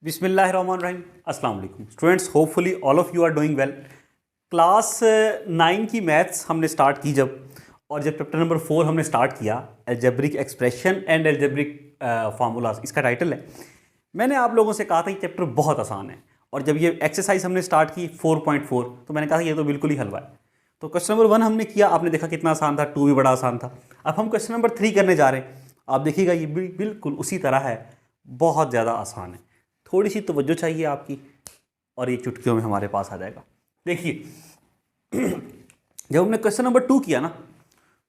बिस्मिल्लाहिर्रहमानिर्रहीम। अस्सलाम वालेकुम students, hopefully all of you are doing well. Class 9 की मैथ्स हमने स्टार्ट की जब, और जब चैप्टर नंबर 4 हमने स्टार्ट किया, algebraic expression and algebraic formulas, इसका टाइटल है। मैंने आप लोगों से कहा था कि चैप्टर बहुत आसान है, और जब ये एक्सरसाइज हमने स्टार्ट की 4.4 तो मैंने कहा ये तो बिल्कुल ही हलवा है। तो क्वेश्चन नंबर 1 हमने किया, आपने देखा कितना आसान था, 2 भी बड़ा आसान था। अब हम क्वेश्चन नंबर 3 करने जा रहे हैं। आप देखिएगा ये बिल्कुल उसी तरह है, बहुत ज़्यादा आसान है। थोड़ी सी तवज्जो चाहिए आपकी और ये चुटकियों में हमारे पास आ जाएगा। देखिए जब हमने क्वेश्चन नंबर 2 किया ना,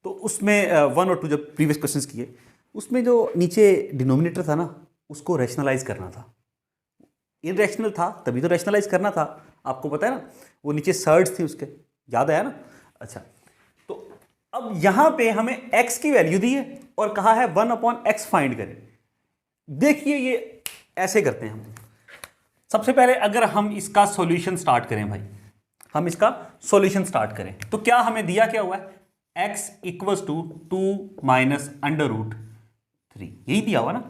तो उसमें 1 और 2 जब प्रीवियस क्वेश्चंस किए, उसमें जो नीचे डिनोमिनेटर था ना, उसको रैशनलाइज करना था। इरेशनल था तभी तो रैशनलाइज करना था, आपको पता है ना। वो नीचे सर्ड्स थे उसके, याद आया ना। अच्छा, तो अब यहां पे हमें x की वैल्यू दी है और कहा है 1/x फाइंड करें। देखिए ये ऐसे करते हैं हम। सबसे पहले अगर हम इसका सॉल्यूशन स्टार्ट करें भाई, हम इसका सॉल्यूशन स्टार्ट करें तो क्या हमें दिया क्या हुआ है, x equals to 2 minus under root 3, यही दिया हुआ ना।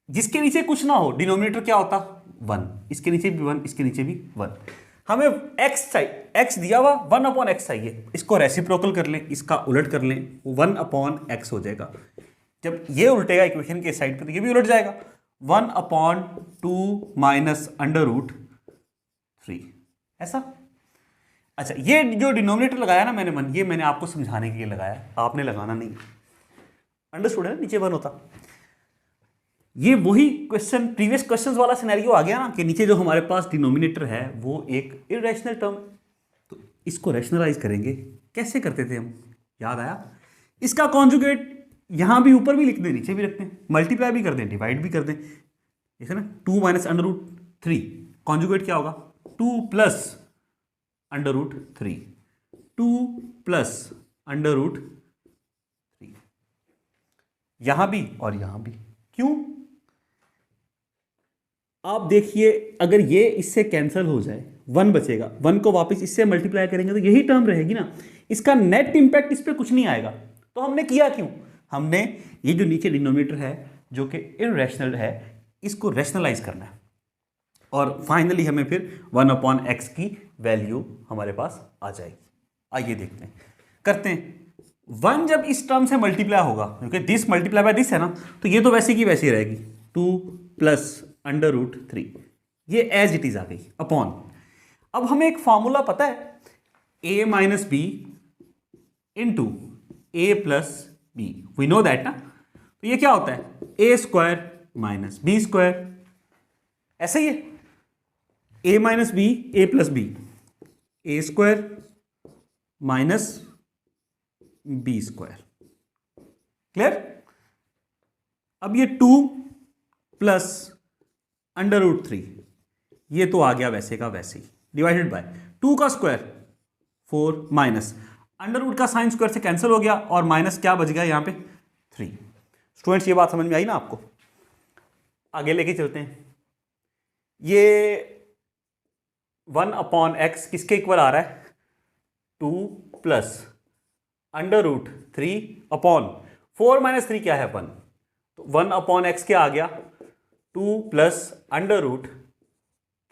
जिसके नीचे कुछ ना हो, डिनोमिनेटर क्या होता 1, इसके नीचे भी 1, इसके नीचे भी 1। हमें x चाहिए, x दिया हुआ 1/x चाहिए। इसको रेसिप्रोकल कर लें, इसका उलट कर लें, 1/x हो जाएगा। जब ये उल्टेगा इक्वेशन के साइड पे तो ये भी उलट जाएगा, 1/2 माइनस अंडर रूट 3, ऐसा। अच्छा, ये जो डिनोमिनेटर लगाया ना मैंने ये मैंने आपको समझाने के लिए लगाया, आपने लगाना नहीं। अंडरस्टूड है ना, नीचे 1 होता। ये वही क्वेश्चन, प्रीवियस क्वेश्चंस वाला सिनेरियो आ गया ना, कि नीचे जो हमारे पास डिनोमिनेटर है वो एक इरेशनल टर्म, तो इसको रैशनलाइज करेंगे। कैसे करते थे हम, याद आया। इसका कॉन्जुगेट यहां भी ऊपर भी लिख दें, नीचे भी रखते हैं, मल्टीप्लाई भी कर दें, डिवाइड भी कर दें, ऐसे ना। 2 माइनस अंडर रूट 3, कॉन्जुगेट क्या होगा, 2 plus under root 3, 2 plus under root 3, यहां भी और यहां भी। क्यों, आप देखिए, अगर ये इससे कैंसिल हो जाए, 1 बचेगा, 1 को वापस इससे मल्टीप्लाई करेंगे तो यही टर्म रहेगी ना। इसका नेट इंपैक्ट इस पर कुछ नहीं आएगा। तो हमने किया क्यों, हमने ये जो नीचे डिनोमिनेटर है जो कि इरेशनल है, इसको रैशनलाइज करना है, और फाइनली हमें फिर 1/x की वैल्यू हमारे पास आ जाएगी। आइए देखते हैं, करते हैं। 1 जब इस टर्म से मल्टीप्लाई होगा, क्योंकि दिस मल्टीप्लाई बाय दिस है ना, तो ये तो वैसी की वैसी रहेगी, 2 प्लस अंडर रूट 3, ये एज इट इज आ गई अपॉन। अब हमें एक फॉर्मूला पता है, a minus B into A plus B, we know that ना। तो ये क्या होता है, A square minus B square, ऐसे ही है। A minus B, A plus B, A square minus B square, clear. अब ये 2 प्लस अंडर रूट 3, ये तो आ गया वैसे का वैसे ही, डिवाइडेड बाय 2 का स्क्वायर 4 माइनस अंडर रूट का साइन स्क्वायर से कैंसिल हो गया, और माइनस क्या बच गया यहां पे 3। स्टूडेंट्स ये बात समझ में आई ना आपको, आगे लेके चलते हैं। ये 1/x किसके इक्वल आ रहा है, 2 plus under root 3 upon 4 minus 3 क्या है 1, तो 1/x क्या आ गया, 2 प्लस अंडर रूट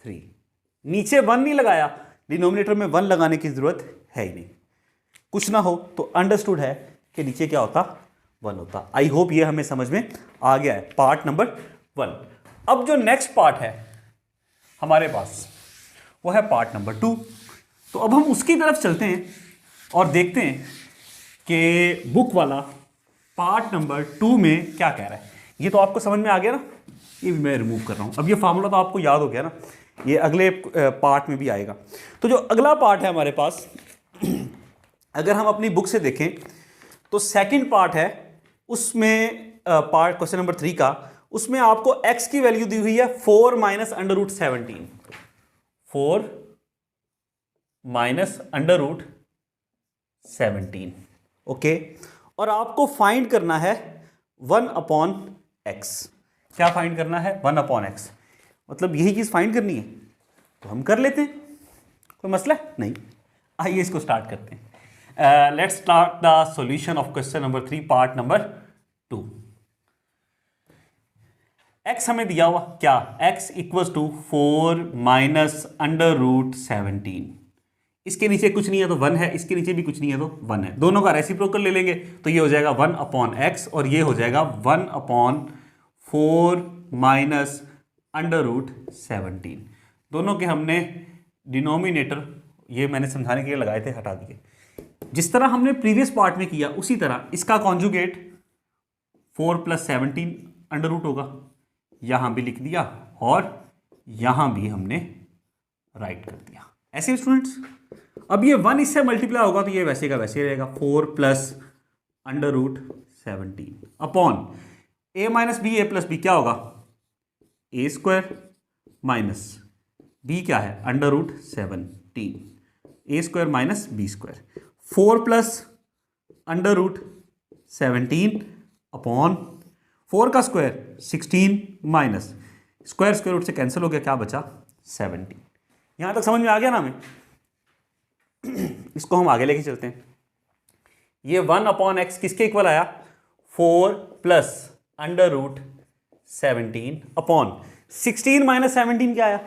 3। नीचे 1 नहीं लगाया, डिनोमिनेटर में 1 लगाने की जरूरत है ही नहीं। कुछ ना हो तो अंडरस्टूड है कि नीचे क्या होता, 1 होता। आई होप ये हमें समझ में आ गया है, पार्ट नंबर 1। अब जो नेक्स्ट पार्ट है हमारे पास, वो है पार्ट नंबर 2। तो अब हम उसकी तरफ चलते हैं और देखते हैं कि बुक वाला पार्ट नंबर 2 में क्या कह रहा है। ये तो आपको समझ में आ गया ना, ये भी मैं रिमूव कर रहा हूं। अब ये फार्मूला तो आपको याद हो गया ना, ये अगले पार्ट में भी आएगा। तो जो अगला पार्ट है हमारे पास, अगर हम अपनी बुक से देखें तो सेकंड पार्ट है, उसमें पार्ट क्वेश्चन नंबर 3 का, उसमें आपको x की वैल्यू दी हुई है 4 minus under root 17, 4 minus under root 17, okay. और आपको फाइंड करना है 1/x। क्या फाइंड करना है, 1/x, मतलब यही चीज फाइंड करनी है, तो हम कर लेते हैं, कोई मसला नहीं। आइए इसको स्टार्ट करते हैं। Let's start the solution of question number 3 part number 2। x हमें दिया हुआ क्या, x equals to 4 minus under root 17। इसके नीचे कुछ नहीं है तो 1 है, इसके नीचे भी कुछ नहीं है तो 1 है, दोनों का रेसिप्रोकल ले लेंगे तो ये हो जाएगा 1 अपॉन एक्स और ये हो जाएगा 1 अपॉन 4 माइनस अंडर रूट 17। दोनों के हमने डिनोमिनेटर, ये मैंने समझाने के लिए लगाए थे, हटा दिए। जिस तरह हमने प्रीवियस पार्ट में किया उसी तरह इसका कॉन्जुगेट 4 प्लस 17 अंडर रूट होगा, यहां भी लिख दिया और यहां भी हमने राइट कर दिया। ऐसे स्टूडेंट्स, अब ये 1 इससे मल्टीप्लाई होगा तो ये वैसे का वैसे रहेगा, 4 plus under root 17 upon A minus B, A plus B क्या होगा, ए स्क्वायर माइनस बी क्या है under root 17, A square minus B square, 4 plus under root 17 upon 4 का square 16 minus square square root से कैंसिल हो गया, क्या बचा 17। यहां तक समझ में आ गया ना हमें? इसको हम आगे लेके चलते हैं। ये 1 अपॉन एक्स किसके इक्वल आया, 4 plus under root 17 upon 16 minus 17 क्या आया,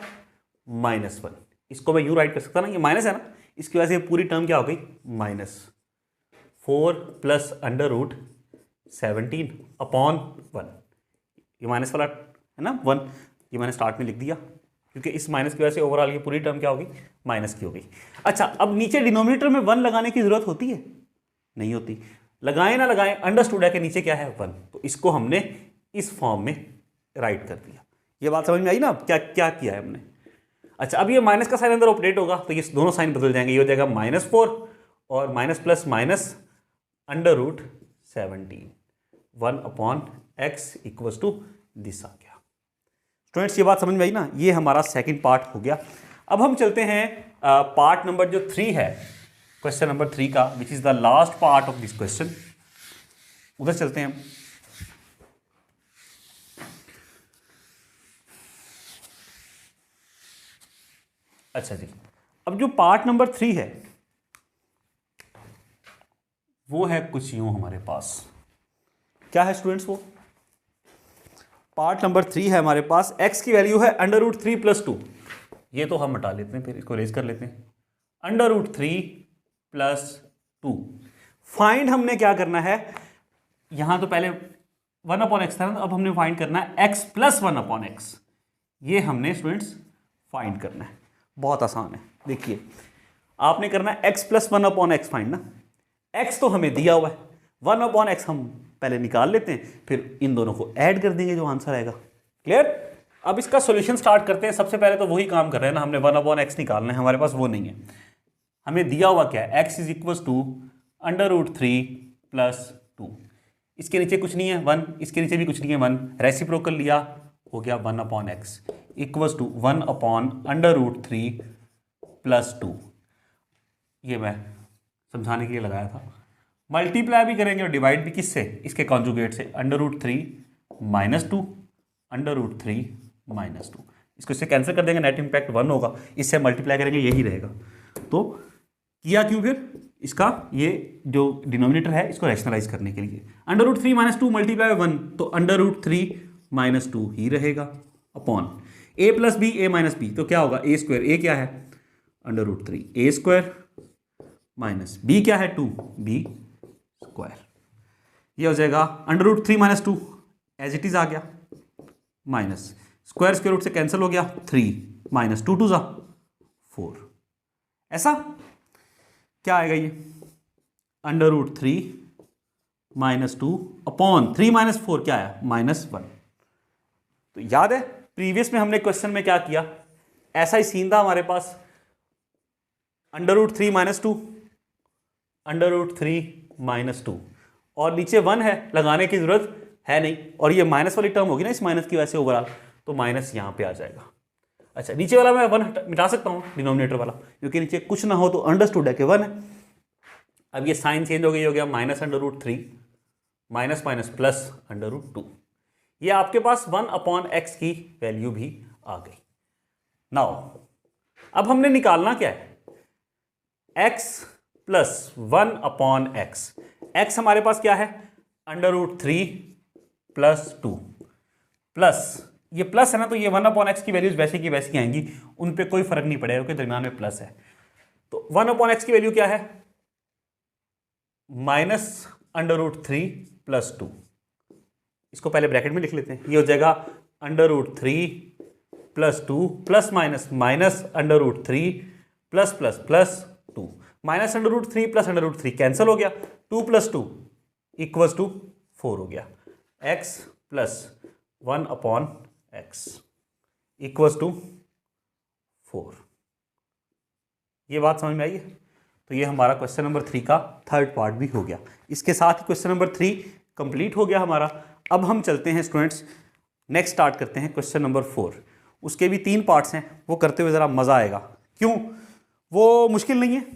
-1। इसको मैं यूं राइट कर सकता ना, ये माइनस है ना, इसकी वजह से पूरी टर्म क्या हो गई -4 प्लस अंडर रूट 17 अपॉन 1। ये माइनस वाला है ना 1, ये मैंने स्टार्ट में लिख दिया क्योंकि इस माइनस की वजह से ओवरऑल ये पूरी टर्म क्या होगी, माइनस की हो गई। अच्छा, अब नीचे डिनोमिनेटर में 1 लगाने की जरूरत होती है, नहीं होती, लगाएं ना लगाएं, अंडरस्टूड है कि नीचे क्या है 1, तो इसको हमने इस फॉर्म में राइट कर दिया। ये बात समझ में आई ना, क्या क्या किया है हमने। अच्छा, अब ये माइनस का साइन अंदर ऑपरेट होगा तो ये दोनों साइन बदल जाएंगे, ये हो जाएगा -4 और minus plus minus under root 17, 1 upon x equals to this आ गया। स्टूडेंट्स, ये बात समझ में आई ना, ये हमारा सेकंड पार्ट हो गया। अब हम चलते हैं पार्ट नंबर जो 3 है, क्वेश्चन नंबर 3 का, which is the last part of this question, उधर चलते हैं हम। अच्छा जी, अब जो पार्ट नंबर 3 है वो है कुछ यूं हमारे पास, क्या है स्टूडेंट्स, वो पार्ट नंबर 3 है हमारे पास, x की वैल्यू है अंडर रूट 3 प्लस 2। ये तो हम हटा लेते हैं, फिर इसको रेज कर लेते हैं, अंडर रूट 3 प्लस 2। फाइंड हमने क्या करना है, यहां तो पहले 1 अपॉन एक्स था ना, अब हमने फाइंड करना है x प्लस 1 अपॉन एक्स। ये हमने स्टूडेंट्स फाइंड करना है, बहुत आसान है। देखिए, आपने करना है x plus 1 upon x find ना, x तो हमें दिया हुआ है, 1 अपॉन एक्स हम पहले निकाल लेते हैं, फिर इन दोनों को ऐड कर देंगे, जो आंसर आएगा। क्लियर? अब इसका सॉल्यूशन स्टार्ट करते हैं। सबसे पहले तो वही काम कर रहे हैं ना, हमने 1 अपॉन एक्स निकालना है, हमारे पास वो नहीं है। हमें दिया हुआ क्या है, x is equals to under root 3 plus 2। इसके नीचे कुछ नहीं है 1, इसके नीचे भी कुछ नहीं है 1, रेसिप्रोकल लिया, हो गया 1 upon x equals to 1 upon under root 3 plus 2। ये मैं समझाने के लिए लगाया था। मल्टीप्लाई भी करेंगे और डिवाइड भी किससे, इसके कॉन्जुगेट से, under root 3 minus 2 under root 3 minus 2। इसको इससे कैंसिल कर देंगे, नेट इम्पैक्ट 1 होगा, इससे मल्टीप्लाई करेंगे यही रहेगा। तो किया क्यों फिर, इसका ये जो डिनोमिनेटर है इसको रैशनलाइज करने के लिए, अंडर रूट 3 माइनस 2 मल्टीप्लाई 1 तो अंडर रूट 3 माइनस 2 ही रहेगा अपॉन ए प्लस बी, ए माइनस बी तो क्या होगा, ए स्क्वायर, ए क्या है under root 3 A square minus B क्या है 2 बी स्क्वायर। ये हो जाएगा under root 3 minus 2 as it is आ गया, माइनस स्क्वायर स्क्वायर रूट से कैंसिल हो गया, 3 माइनस 2 2 जा 4। ऐसा क्या आएगा, ये under root 3 minus 2 upon 3 minus 4 क्या आया, -1। तो याद है प्रीवियस में हमने क्वेश्चन में क्या किया, ऐसा ही सीन था हमारे पास, under root 3 minus 2 under root 3 minus 2 और नीचे 1 है, लगाने की जरूरत है नहीं, और ये माइनस वाली टर्म होगी ना इस माइनस की वजह से ओवरऑल, तो माइनस यहां पे आ जाएगा। अच्छा, नीचे वाला मैं 1 मिटा सकता हूं, डिनोमिनेटर वाला, क्योंकि नीचे कुछ ना हो तो अंडरस्टूड है कि 1 है। अब ये साइन चेंज हो गया minus under root 3 minus minus plus under root 2। ये आपके पास 1 अपॉन एक्स की वैल्यू भी आ गई। नाउ अब हमने निकालना क्या है, x plus 1 upon x. X हमारे पास क्या है, अंडर रूट 3 प्लस 2 प्लस ये प्लस है ना, तो ये 1/x की वैल्यूज वैसे की वैसी आएंगी, उन पे कोई फर्क नहीं पड़ेगा क्योंकि दरमियान में प्लस है। तो 1/x की वैल्यू क्या है? -√3 + 2। इसको पहले ब्रैकेट में लिख लेते हैं, ये हो जाएगा √3 + 2 plus minus -√3 plus plus plus 2। -√3 plus √3 cancel हो गया, 2 + 2 = 4 हो गया। x + 1/x = 4। ये बात समझ में आई है? तो ये हमारा क्वेश्चन नंबर 3 का थर्ड पार्ट भी हो गया। इसके साथ ही क्वेश्चन नंबर 3 कंप्लीट हो गया हमारा। अब हम चलते हैं स्टूडेंट्स, नेक्स्ट स्टार्ट करते हैं क्वेश्चन नंबर 4। उसके भी 3 पार्ट्स हैं, वो करते हुए ज़रा मज़ा आएगा। क्यों? वो मुश्किल नहीं है।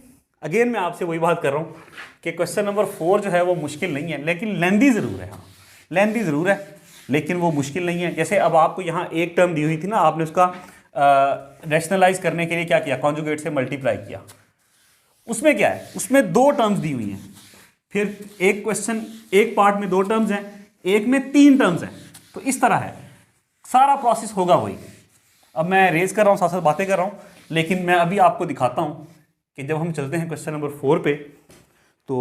अगेन मैं आपसे वही बात कर रहा हूँ कि क्वेश्चन नंबर 4 जो है वो मुश्किल नहीं है, लेकिन लेंदी ज़रूर है। हाँ, लेंदी ज़रूर है, लेकिन वो मुश्किल नहीं है। जैसे अब आपको यहाँ एक टर्म दी हुई थी ना, आपने उसका रैशनलाइज करने के लिए क्या किया? कॉन्जुगेट से मल्टीप्लाई किया। उसमें क्या है? उसमें 2 टर्म्स दी हुई हैं। फिर एक क्वेश्चन, एक पार्ट में 2 टर्म्स हैं, एक में 3 टर्म्स हैं। तो इस तरह है, सारा प्रोसेस होगा वही। अब मैं रेज कर रहा हूँ, साथ साथ बातें कर रहा हूँ, लेकिन मैं अभी आपको दिखाता हूँ कि जब हम चलते हैं क्वेश्चन नंबर 4 पे तो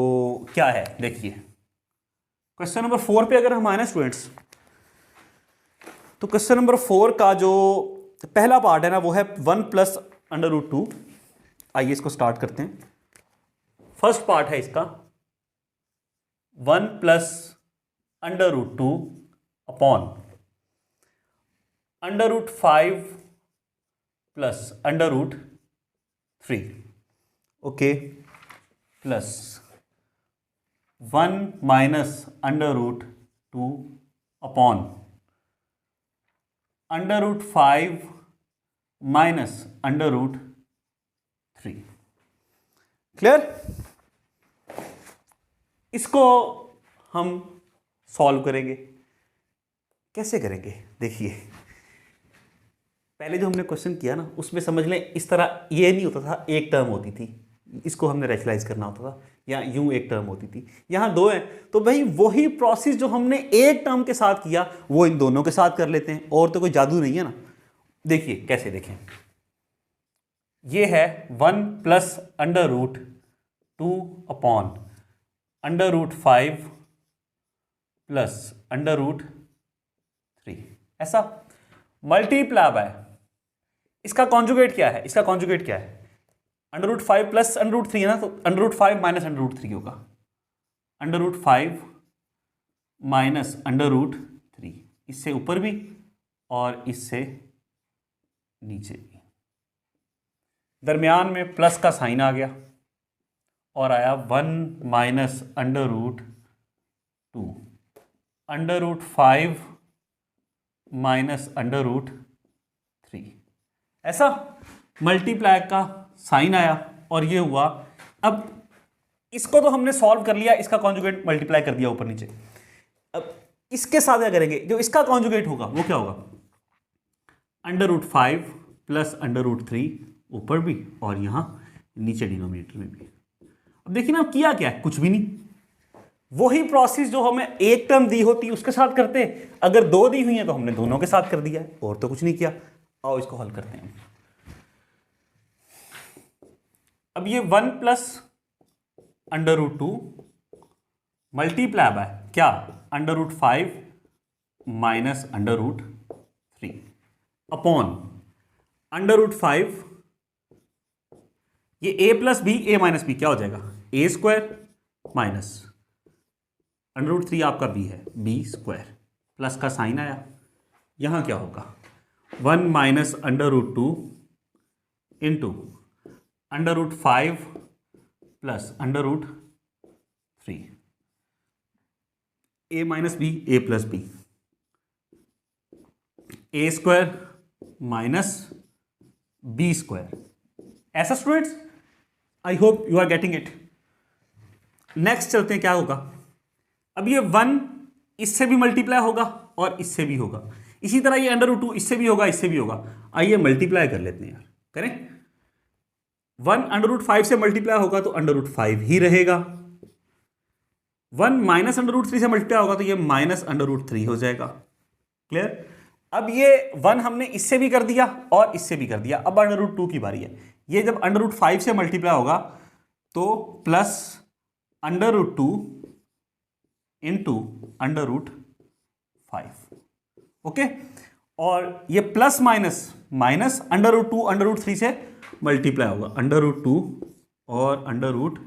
क्या है। देखिए क्वेश्चन नंबर 4 पे अगर हम आए ना स्टूडेंट्स, तो क्वेश्चन नंबर 4 का जो पहला पार्ट है ना, वो है 1 + √2। आइए इसको स्टार्ट करते हैं। फर्स्ट पार्ट है इसका 1 + √2 upon √5 + √3, okay, plus 1 - √2 upon √5 - √3। Clear? इसको हम सॉल्व करेंगे। कैसे करेंगे? देखिए पहले जो हमने क्वेश्चन किया ना, उसमें समझ लें इस तरह ये नहीं होता था, एक टर्म होती थी, इसको हमने रैशनलाइज करना होता था, या यूं एक टर्म होती थी। यहाँ 2 है, तो भाई वही प्रोसेस जो हमने एक टर्म के साथ किया वो इन दोनों के साथ कर लेते हैं, और तो कोई जादू नहीं है ना। देखिए कैसे, देखें, ये है 1 + √2 अपॉन √5 + √3, ऐसा मल्टीप्लाई बाय इसका कॉन्जुगेट क्या है? इसका कॉन्जुगेट क्या है? √5 + √3 है ना, तो √5 - √3 होगा, √5 - √3, इससे ऊपर भी और इससे नीचे भी। दरमियान में प्लस का साइन आ गया और आया 1 - √2, √5 - √3, ऐसा मल्टीप्लाई का साइन आया और ये हुआ। अब इसको तो हमने सॉल्व कर लिया, इसका कॉन्जुगेट मल्टीप्लाई कर दिया ऊपर नीचे। अब इसके साथ क्या करेंगे? जो इसका कॉन्जुगेट होगा वो क्या होगा? √5 + √3 ऊपर भी और यहां नीचे डिनोमिनेटर में भी। अब देखिए ना, किया क्या है? कुछ भी नहीं, वही प्रोसेस जो हमें एक टर्म दी होती उसके साथ करते। अगर 2 दी हुई है तो हमने दोनों के साथ कर दिया है, और तो कुछ नहीं किया। आओ इसको हल करते हैं। अब ये 1 + √2 मल्टीप्लाई बाय क्या? √5 - √3 अपॉन √5, ये a + b, a - b क्या हो जाएगा? a² माइनस √3 आपका b है, b², प्लस का साइन आया। यहां क्या होगा? 1 - √2 into √5 + √3, a - b, a + b, a² minus b²। ऐसा students? I hope you are getting it. Next चलते हैं, क्या होगा? अब ये 1 इससे भी मल्टीप्लाई होगा और इससे भी होगा, इसी तरह ये √2 इससे भी होगा, इससे भी होगा। आइए मल्टीप्लाई कर लेते हैं यार, करें। 1 √5 से मल्टीप्लाई होगा तो √5 ही रहेगा। 1 - √3 से मल्टीप्लाई होगा तो ये -√3 हो जाएगा। क्लियर? अब ये 1 हमने इससे भी कर दिया और इससे भी कर दिया। अब अंडर रूट 2 की बारी है। ये जब अंडर रूट 5 से मल्टीप्लाई होगा तो plus under root 2 into under root 5। Okay, और ये plus minus minus under root 2 under root 3 से मल्टीप्लाई होगा, अंडर रूट 2 और अंडर रूट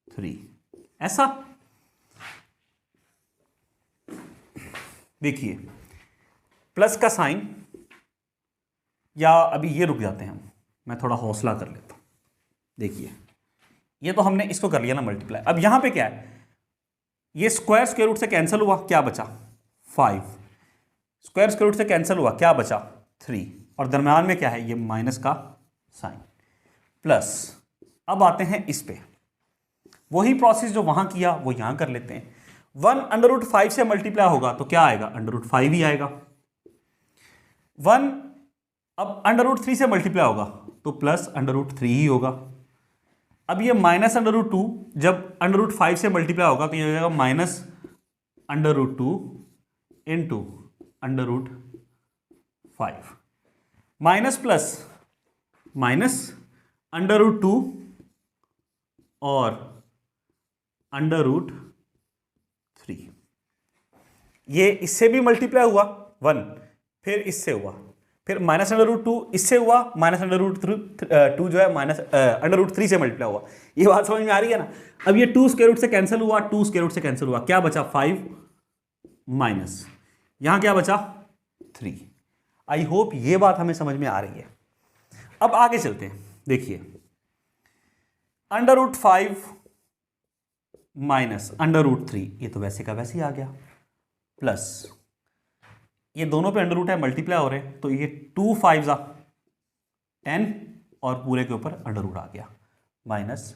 3। ऐसा देखिए प्लस का साइन, या अभी ये रुक जाते हैं हम, मैं थोड़ा हौसला कर लेता हूं। देखिए ये तो हमने इसको कर लिया ना मल्टीप्लाई। अब यहां पे क्या है, ये स्क्वायर स्क्वायर रूट से कैंसिल हुआ, क्या बचा 5, स्क्वायर स्क्वायर रूट से कैंसिल हुआ, क्या बचा 3, और दरम्यान में क्या है, ये माइनस का साइन, प्लस। अब आते हैं इस पे, वही प्रोसेस जो वहां किया वो यहां कर लेते हैं। 1 अंडर रूट 5 से मल्टीप्लाई होगा तो क्या आएगा, अंडर रूट 5 ही आएगा। 1 अब अंडर रूट 3 से मल्टीप्लाई होगा तो प्लस अंडर रूट 3 ही होगा। अब ये माइनस अंडर रूट 2 जब अंडर रूट 5 से मल्टीप्लाई होगा तो ये हो जाएगा minus under root 2 into under root 5, minus plus minus under root 2 और अंडर रूट 3। ये इससे भी मल्टीप्लाई हुआ 1, फिर इससे हुआ, फिर माइनस अंडर रूट 2 इससे हुआ, माइनस अंडर रूट 2 जो है माइनस अंडर रूट 3 से मल्टीप्लाई हुआ। ये बात समझ में आ रही है ना। अब ये 2 स्क्वायर रूट से कैंसिल हुआ, 2 स्क्वायर रूट से कैंसिल हुआ, क्या बचा 5 माइनस, यहां क्या बचा 3। आई होप ये बात हमें समझ में आ रही है। अब आगे चलते हैं। देखिए under root 5 minus under root 3, ये तो वैसे का वैसे ही आ गया, प्लस ये दोनों पे अंडर रूट है, मल्टीप्लाई हो रहे हैं, तो ये 2 5 10 और पूरे के ऊपर अंडर रूट आ गया, माइनस।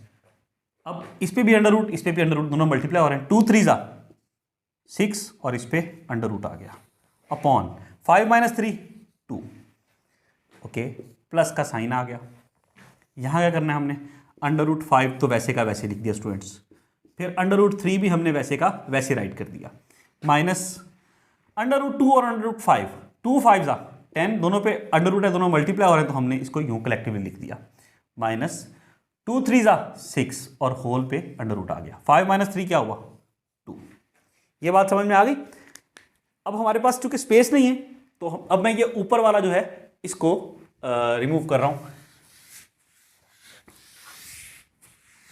अब इस पे भी अंडर रूट, इस पे भी अंडर रूट, दोनों मल्टीप्लाई हो रहे हैं, 2 3 6 और इस पे अंडर रूट आ गया, अपॉन 5 माइनस 3 2। ओके, प्लस का साइन आ गया। यहां क्या करना है हमने, अंडर रूट 5 तो वैसे का वैसे लिख दिया स्टूडेंट्स, फिर अंडर रूट 3 भी हमने वैसे का वैसे राइट कर दिया, माइनस अंडर रूट 2 और अंडर रूट 5, 2 5 10, दोनों पे अंडर रूट है, दोनों मल्टीप्लाई हो रहे हैं, तो हमने इसको यूं कलेक्टिवली लिख दिया, माइनस 2 3 6 और होल पे अंडर रूट आ गया, 5 माइनस 3 क्या हुआ 2। ये बात समझ में आ गई। अब हमारे पास चूंकि स्पेस नहीं है तो अब मैं ये ऊपर वाला जो है इसको रिमूव कर रहा हूं।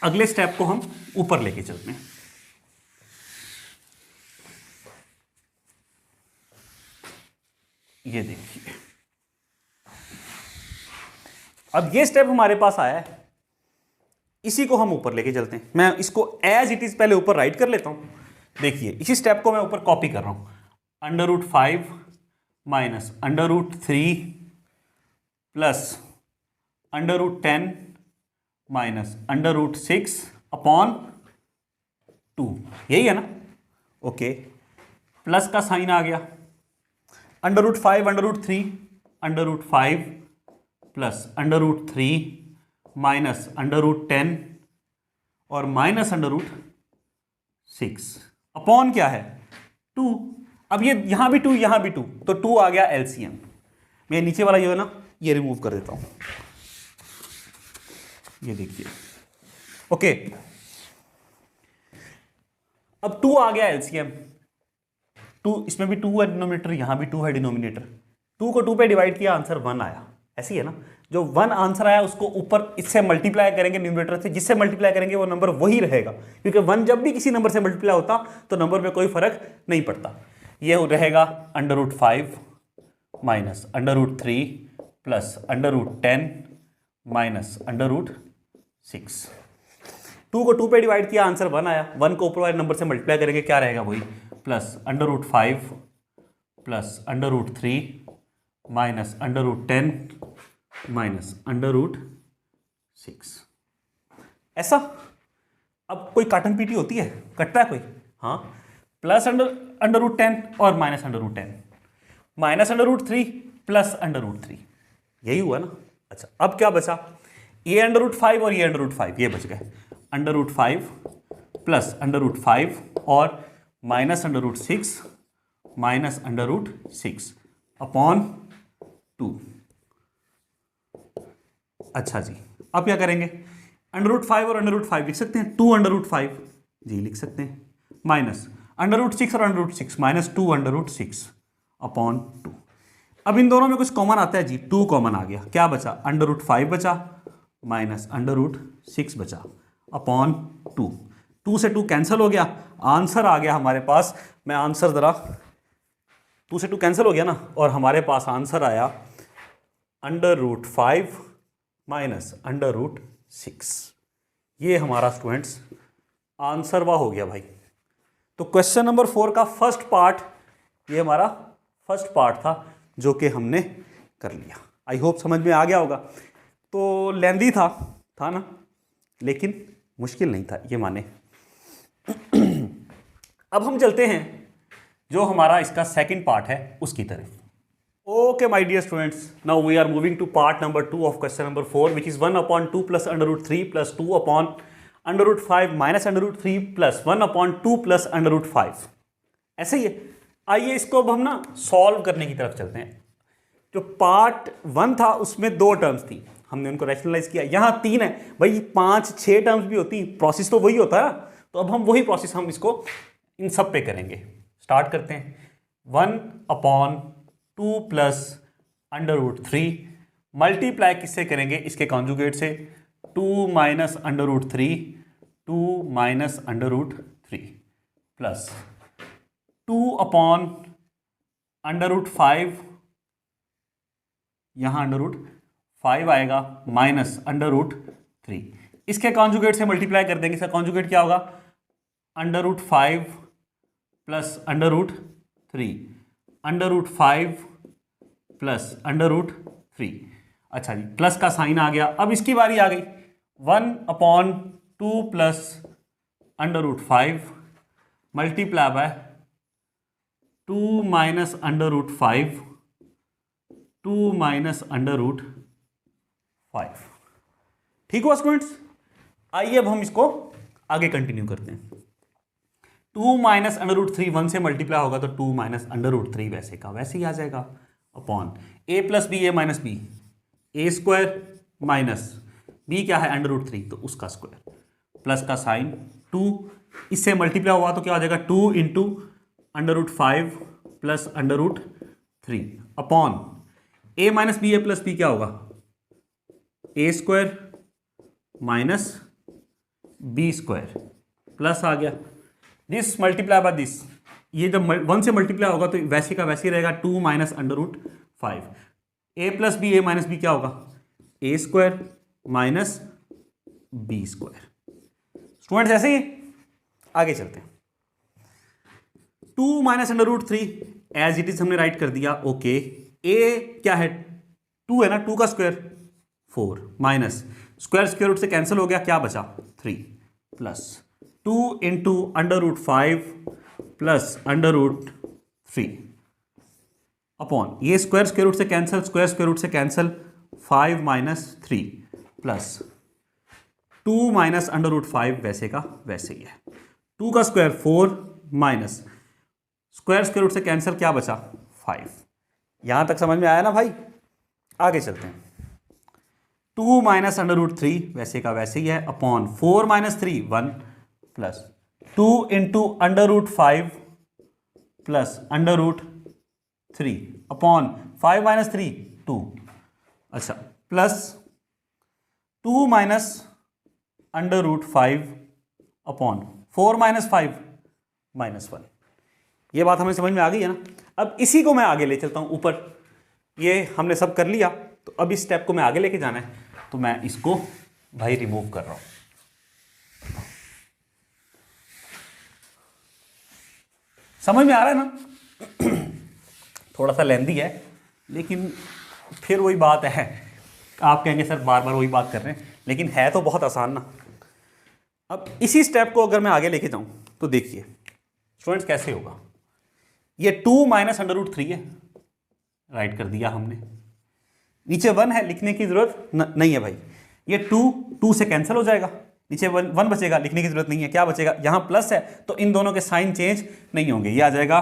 अगले स्टेप को हम ऊपर लेके चलते हैं। ये देखिए अब ये स्टेप हमारे पास आया है, इसी को हम ऊपर लेके चलते हैं। मैं इसको एज इट इज पहले ऊपर राइट कर लेता हूं। देखिए इसी स्टेप को मैं ऊपर कॉपी कर रहा हूं, under root 5 minus under root 3 plus under root 10 minus under root 6 upon 2, यही है ना। ओके, प्लस का साइन आ गया, under root 5 under root 3 under root 5 plus under root 3 minus under root 10 और माइनस अंडर रूट 6 अपॉन क्या है 2। अब ये यहां भी 2 यहां भी 2, तो 2 आ गया एलसीएम। मैं नीचे वाला जो है ना ये रिमूव कर देता हूं, ये देखिए। ओके, अब 2 आ गया एलसीएम, 2 इसमें भी 2 है डिनोमिनेटर, यहां भी 2 है डिनोमिनेटर, 2 को 2 पे डिवाइड किया, आंसर 1 आया। ऐसी है ना, जो 1 आंसर आया उसको ऊपर इससे मल्टीप्लाई करेंगे न्यूमरेटर से, जिससे मल्टीप्लाई करेंगे वो नंबर वही रहेगा, क्योंकि 1 जब भी किसी नंबर से मल्टीप्लाई होता तो नंबर में कोई फर्क नहीं पड़ता। ये रहेगा under root 5 minus under root 3 plus under root 10 minus under root 6। 2 को 2 पे डिवाइड किया, आंसर 1 आया। 1 को ऊपर वाले नंबर से मल्टीप्लाई करेंगे, क्या रहेगा वही, plus under root 5 plus under root 3 minus under root 10 minus under root 6। ऐसा। अब कोई काटन पीटी होती है, कटता है कोई, हाँ, प्लस अंडर रूट 10 और minus under root 10, minus under root 3 plus under root 3, यही हुआ ना। अच्छा, अब क्या बचा, ये अंडर रूट 5 और ये अंडर रूट 5, ये बच गए, under root 5 plus under root 5 और minus under root 6 minus under root 6 upon 2। अच्छा जी, अब क्या करेंगे, अंडर रूट 5 और अंडर रूट 5 लिख सकते हैं, 2 अंडर रूट 5 जी लिख सकते हैं, माइनस अंडर रूट 6 और under root 6 minus 2 under root 6 upon 2। अब इन दोनों में कुछ कॉमन आता है जी, 2 कॉमन आ गया, क्या बचा, अंडर रूट 5 बचा माइनस अंडर रूट 6 बचा अपॉन 2। 2 से 2 कैंसिल हो गया, आंसर आ गया हमारे पास। मैं आंसर ज़रा, 2 से 2 कैंसिल हो गया ना, और हमारे पास आंसर आया under root 5 minus under root 6। ये हमारा स्टूडेंट्स आंसर वाह हो गया भाई। तो क्वेश्चन नंबर 4 का फर्स्ट पार्ट, ये हमारा फर्स्ट पार्ट था जो कि हमने कर लिया। आई होप समझ में आ गया होगा। तो लेंदी था ना, लेकिन मुश्किल नहीं था, ये माने। अब हम चलते हैं जो हमारा इसका सेकंड पार्ट है उसकी तरफ। Okay my dear students, now we are moving to part number 2 of question number 4 which is 1/2 plus under root 3 plus 2 upon under root 5 minus under root 3 plus 1/2 plus under root 5। ऐसे ही है। आइए इसको अब हम ना सॉल्व करने की तरफ चलते हैं। जो पार्ट 1 था उसमें 2 टर्म्स थी, हमने उनको रैशनलाइज किया, यहाँ 3 है भाई, 5-6 टर्म्स भी होती, प्रोसेस तो वही होता है। तो अब हम वही प्रोसेस हम इसको इन सब पे करेंगे। स्टार्ट करते हैं। 1/2 प्लस अंडर रूट 3 मल्टीप्लाई किससे करेंगे, इसके कॉन्जुगेट से, 2 minus under root 3, 2 minus under root 3 plus 2 upon under root 5, यहाँ अंडर रूट 5 आएगा माइनस अंडर रूट 3। इसके कॉन्जुगेट से मल्टीप्लाई कर देंगे। इसका कॉन्जुगेट क्या होगा, under root 5 plus under root 3, under root 5 plus under root 3। अच्छा जी, प्लस का साइन आ गया। अब इसकी बारी आ गई, 1/2 plus under root 5 multiply by 2 minus under root 5, 2 minus under root 5। ठीक हुआ स्टूडेंट्स। आइए अब हम इसको आगे कंटिन्यू करते हैं। 2 माइनस अंडर रूट 3 1 से मल्टीप्लाई होगा तो 2 माइनस अंडर रूट 3 वैसे का वैसे ही आ जाएगा upon a plus B A minus B, A square minus B क्या है अंडर रूट 3 तो उसका स्क्वायर, प्लस का साइन 2, इससे मल्टीप्लाई हुआ तो क्या हो जाएगा 2 into under root 5 plus under root 3 upon a minus B A plus B क्या होगा, A square minus B square plus आ गया दिस मल्टीप्लाई बाय दिस। ये जब 1 से मल्टीप्लाई होगा तो वैसे का वैसे ही रहेगा, 2 minus under root 5, A plus B A minus B क्या होगा, A square minus B square. Students ऐसे ही आगे चलते हैं। 2 minus under root 3 as it is हमने राइट कर दिया। ओके, ए क्या है 2 है ना, 2 का स्क्वायर 4 माइनस स्क्वायर रूट से कैंसिल हो गया, क्या बचा 3 plus 2 into under root 5 plus under root 3 upon ये स्क्वायर रूट से कैंसिल, स्क्वायर रूट से cancel, 5 minus 3 plus 2 minus under root 5 वैसे का वैसे ही है, 2 का स्क्वायर 4 माइनस स्क्वायर रूट से कैंसिल, क्या बचा 5। यहां तक समझ में आया ना भाई। आगे चलते हैं। 2 माइनस अंडर रूट 3 वैसे का वैसे ही है upon 4 minus 3 1 plus 2 into under root 5 plus under root 3 upon 5 minus 3 2। अच्छा, plus 2 minus under root 5 upon 4 minus 5 minus 1। ये बात हमें समझ में आ गई है ना। अब इसी को मैं आगे ले चलता हूं ऊपर। ये हमने सब कर लिया, तो अब इस स्टेप को मैं आगे लेके जाना है, तो मैं इसको भाई रिमूव कर रहा हूं। समझ में आ रहा है ना। थोड़ा सा लेंदी है, लेकिन फिर वही बात है, आप कहेंगे सर बार बार वही बात कर रहे हैं, लेकिन है तो बहुत आसान ना। अब इसी स्टेप को अगर मैं आगे लेके जाऊं तो देखिए स्टूडेंट्स कैसे होगा। ये 2 माइनस अंडर रूट 3 है, राइट कर दिया हमने, नीचे 1 है, लिखने की जरूरत नहीं है भाई। ये 2 से कैंसिल हो जाएगा, नीचे 1 बचेगा, लिखने की जरूरत नहीं है। क्या बचेगा, यहाँ प्लस है तो इन दोनों के साइन चेंज नहीं होंगे, ये आ जाएगा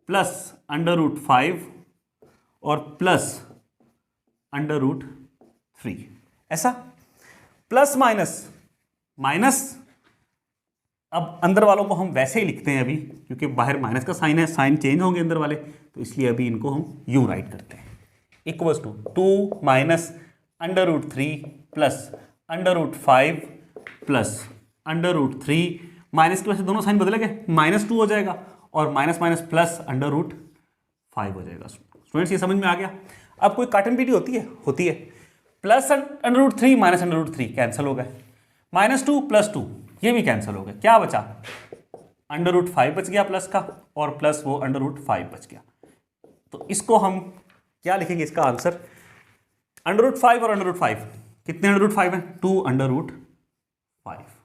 प्लस अंडर रूट 5 और प्लस अंडर रूट 3, ऐसा प्लस माइनस माइनस। अब अंदर वालों को हम वैसे ही लिखते हैं अभी, क्योंकि बाहर माइनस का साइन है, साइन चेंज होंगे अंदर वाले, तो इसलिए अभी इनको हम यूं राइट करते हैं, equals to 2 minus under root 3 plus under root 5 plus under root 3, minus की वजह से दोनों साइन बदलेंगे, -2 हो जाएगा और minus minus plus under root 5 हो जाएगा। स्टूडेंट्स ये समझ में आ गया? अब कोई काट एंड पीटी होती है, plus under root 3 minus under root 3 cancel हो गए, -2 प्लस 2 ये भी कैंसिल हो गए, क्या बचा? अंडर रूट 5 बच गया प्लस का, और प्लस वो अंडर रूट 5 बच गया। तो इसको हम क्या लिखेंगे, इसका आंसर अंडर रूट 5 और अंडर रूट 5, कितने अंडर रूट 5 है? 2 अंडर रूट 5।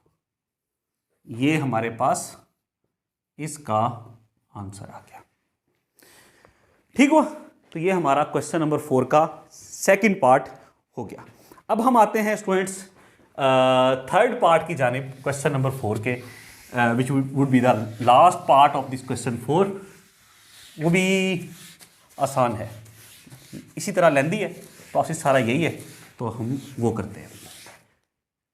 ये हमारे पास इसका आंसर आ गया। ठीक हुआ? तो ये हमारा क्वेश्चन नंबर 4 का सेकंड पार्ट हो गया। अब हम आते हैं स्टूडेंट्स थर्ड पार्ट की जानिब, क्वेश्चन नंबर 4 के, which would be the last part of this question 4। वो भी आसान है, इसी तरह लेंदी है, प्रोसेस सारा यही है, तो हम वो करते हैं।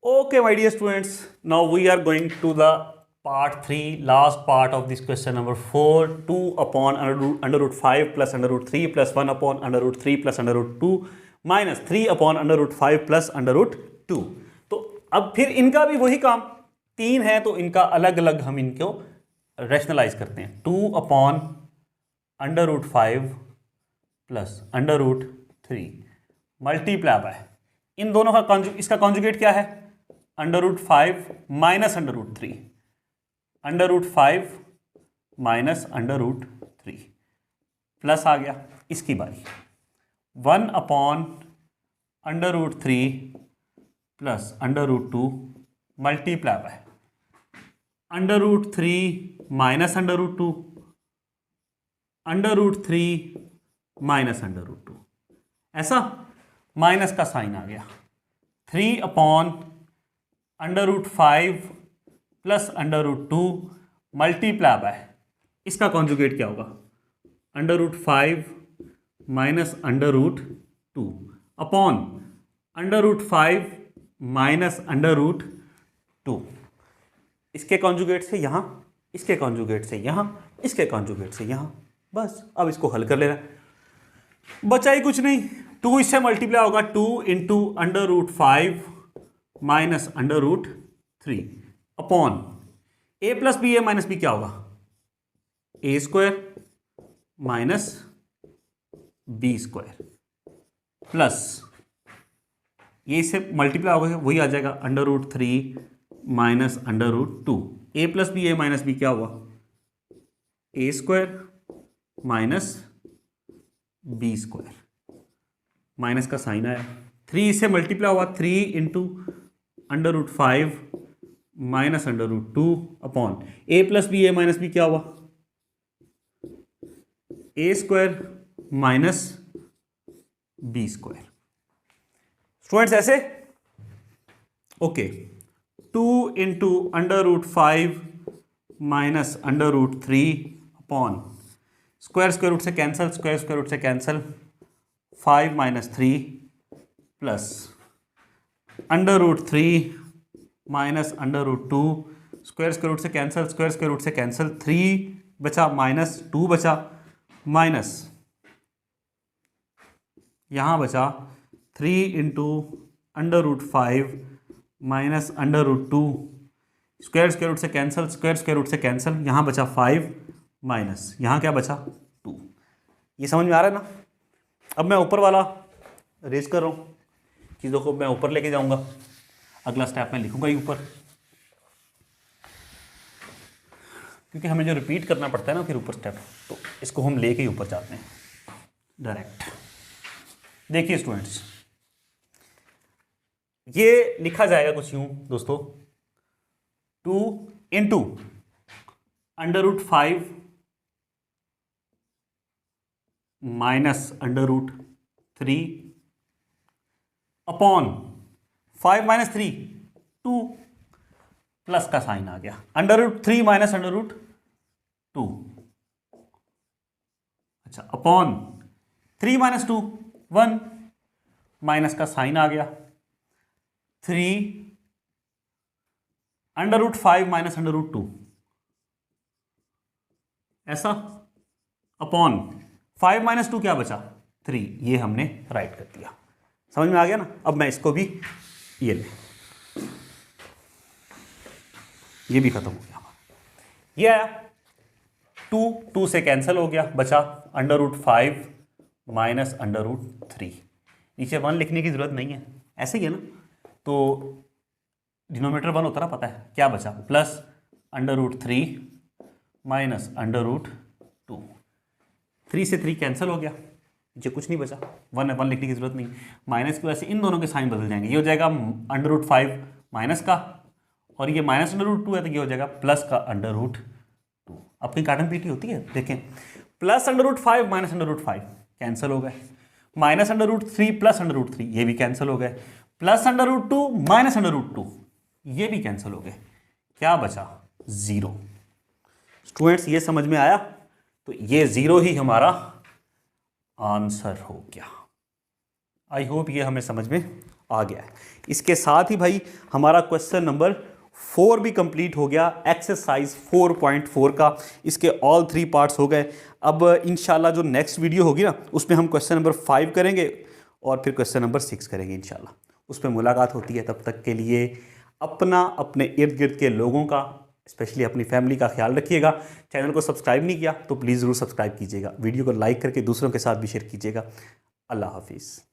Okay my dear students, now we are going to the part 3, last part of this question number 4, 2 upon under root 5 plus under root 3 plus 1 upon under root 3 plus under root 2 minus 3 upon under root 5 plus under root 2। तो अब फिर इनका भी वही काम, 3 है तो इनका अलग अलग हम इनको रैशनलाइज करते हैं। 2 upon under root 5 plus under root 3 multiply by, इन दोनों का इसका कॉन्जुगेट क्या है? Under root 5 minus under root 3, under root 5 minus under root 3 plus आ गया इसकी बारी, 1 upon under root 3 plus under root 2 multiply by under root 3 minus under root 2, under root 3 minus under root 2, ऐसा माइनस का sign आ गया, 3 upon under root 5 plus under root 2 multiply by, इसका conjugate क्या होगा? Under root 5 minus under root 2 upon under root 5 minus under root 2, इसके conjugate से यहाँ, इसके कॉन्जुगेट से यहाँ, इसके कॉन्जुगेट से यहाँ, बस अब इसको हल कर लेना, बचा ही कुछ नहीं। 2 इससे मल्टीप्लाई होगा, 2 into under root 5 minus under root 3 upon ए प्लस बी, ए माइनस बी क्या होगा? A square minus B square plus, ये इससे मल्टीप्लाई होगा वही आ जाएगा, under root 3 minus under root 2, A plus B, A minus B क्या हुआ? ए square minus B square, minus का साइन आया, 3 इससे मल्टीप्लाई हुआ, 3 into under root 5 minus under root 2 upon ए प्लस बी, ए माइनस बी क्या हुआ? ए square minus B square. Students ऐसे, okay, 2 into under root 5 minus under root 3 upon square square root से cancel, square square root से cancel, 5 minus 3 plus under root 3 minus under root 2, square square root से cancel, square square root से cancel, 3 बचा minus 2 बचा, minus यहाँ बचा 3 into under root 5 minus under root 2, square square root से cancel, square square root से cancel, यहाँ बचा 5 माइनस यहाँ क्या बचा? 2। ये समझ में आ रहा है ना? अब मैं ऊपर वाला रेज कर रहा हूँ, चीज़ों को मैं ऊपर लेके जाऊँगा, अगला स्टेप मैं लिखूंगा ही ऊपर, क्योंकि हमें जो रिपीट करना पड़ता है ना फिर ऊपर स्टेप, तो इसको हम लेके ही ऊपर जाते हैं डायरेक्ट। देखिए स्टूडेंट्स, ये लिखा जाएगा कुछ यूं दोस्तों, 2 into under root 5 minus under root 3 upon 5 minus 3 2, plus का साइन आ गया, under root 3 minus under root 2, अच्छा, अपॉन 3 माइनस 2 1, माइनस का साइन आ गया, 3 √5 माइनस √2 ऐसा, अपॉन 5 माइनस 2 क्या बचा 3, ये हमने राइट कर दिया। समझ में आ गया ना। अब मैं इसको भी ये ले, ये भी खत्म हो गया, ये आया 2 से कैंसिल हो गया, बचा √5 माइनस √3। नीचे 1 लिखने की जरूरत नहीं है, ऐसे ही है ना। तो डिनोमिनेटर 1 होता ना, पता है क्या बचा, प्लस √3 माइनस √2। 3 से 3 कैंसिल हो गया, नीचे कुछ नहीं बचा, 1 लिखने की जरूरत नहीं। माइनस की वजह से इन दोनों के साइन बदल जाएंगे, ये हो जाएगा √5 माइनस का, और ये माइनस √2 है तो ये हो जाएगा प्लस का √2। अब कहीं काटन पीटी होती है, देखें, प्लस √5 माइनस √5 कैंसिल हो गए, माइनस √3 प्लस √3 ये भी कैंसिल हो गए, प्लस √2 माइनस √2 ये भी कैंसिल हो गए, क्या बचा 0। स्टूडेंट्स ये समझ में आया, तो ये 0 ही हमारा आंसर हो गया। आई होप ये हमें समझ में आ गया है। इसके साथ ही भाई हमारा क्वेश्चन नंबर 4 भी कंप्लीट हो गया, एक्सरसाइज 4.4 का। इसके ऑल 3 पार्ट्स हो गए। अब इंशाल्लाह जो नेक्स्ट वीडियो होगी ना, उसमें हम क्वेश्चन नंबर 5 करेंगे और फिर क्वेश्चन नंबर 6 करेंगे इंशाल्लाह। उसमें मुलाकात होती है। तब तक के लिए अपना, अपने इर्द गिर्द के लोगों का, स्पेशली अपनी फैमिली का ख्याल रखिएगा। चैनल को सब्सक्राइब नहीं किया तो प्लीज़ ज़रूर सब्सक्राइब कीजिएगा। वीडियो को लाइक करके दूसरों के साथ भी शेयर कीजिएगा। अल्लाह हाफिज़।